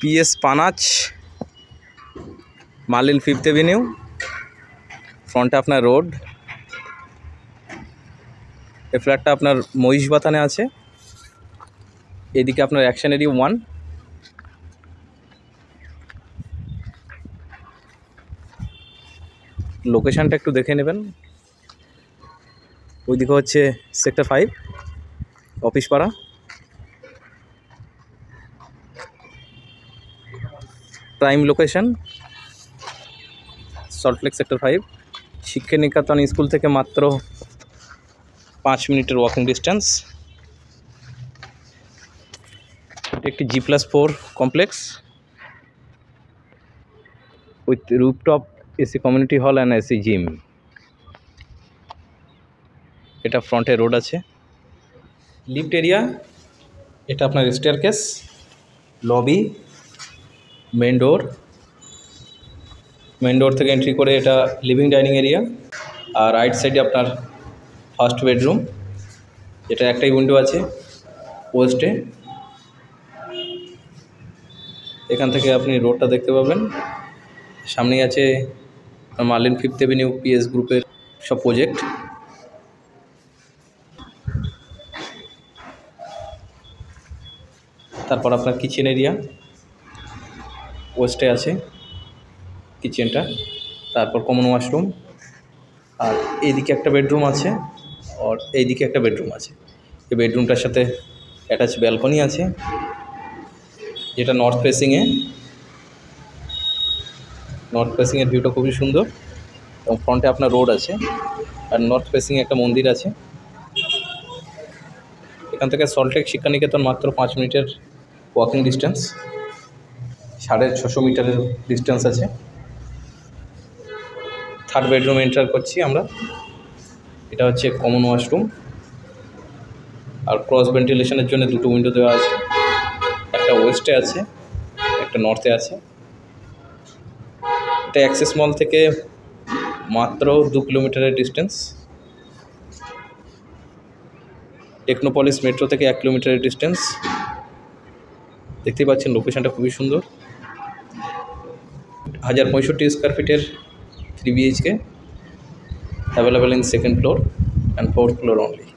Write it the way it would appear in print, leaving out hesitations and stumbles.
PS পানাচ, marlin 5th Avenue, ফ্রন্টে আপনার road. এই ফ্ল্যাটটা আপনার মহিষবাথানে আছে। এদিকে আপনার অ্যাকশন এরিয়া 1। লোকেশানটা একটু দেখে নেবেন। ওইদিকে হচ্ছে সেক্টর 5 অফিস পাড়া। Prime location Salt Lake sector 5। শিক্ষা নিকেতন স্কুল থেকে মাত্র 5 মিনিটের ওয়াকিং ডিস্টেন্স। একটি G+4 complex with rooftop AC community hall and AC gym. এটা ফ্রন্টে রোড আছে। লিফট এরিয়া, এটা আপনার স্টেয়ারকেস, লবি, মেন ডোর থেকে এন্ট্রি করে এটা লিভিং ডাইনিং এরিয়া। আর রাইট সাইডে আপনার ফার্স্ট বেডরুম, এটা একটাই উইন্ডো আছে ওয়েস্টে। এখান থেকে আপনি রোডটা দেখতে পাবেন। সামনেই আছে মার্লিন 5th এভিনিউ PS গ্রুপের সব প্রজেক্ট। তারপর আপনার কিচেন এরিয়া ওয়েস্টে আছে কিচেনটা। তারপর কমন ওয়াশরুম, আর এইদিকে একটা বেডরুম আছে, আর এইদিকে একটা বেডরুম আছে। এই বেডরুমটার সাথে অ্যাটাচ ব্যালকনি আছে, যেটা নর্থ ফেসিংয়ের ভিউটা খুবই সুন্দর। এবং ফ্রন্টে আপনার রোড আছে, আর নর্থ ফেসিংয়ে একটা মন্দির আছে। এখান থেকে সল্টলেক শিক্ষা নিকেতন মাত্র 5 মিনিটের ওয়াকিং ডিস্টেন্স, 650 মিটারের ডিস্টেন্স আছে। থার্ড বেডরুম এন্টার করছি আমরা। এটা হচ্ছে কমন ওয়াশরুম, আর ক্রস ভেন্টিলেশনের জন্য দুটো উইন্ডো দেওয়া আছে। একটা ওয়েস্টে আছে, একটা নর্থে আছে। এটা অ্যাক্সেস মল থেকে মাত্র 2 কিলোমিটারের ডিস্টেন্স। টেকনোপলিস মেট্রো থেকে 1 কিলোমিটারের ডিস্টেন্স। দেখতেই পাচ্ছেন লোকেশানটা খুবই সুন্দর। 1065 স্কোয়ার ফিটের 3 BHK, available in 2nd floor and 4th floor only.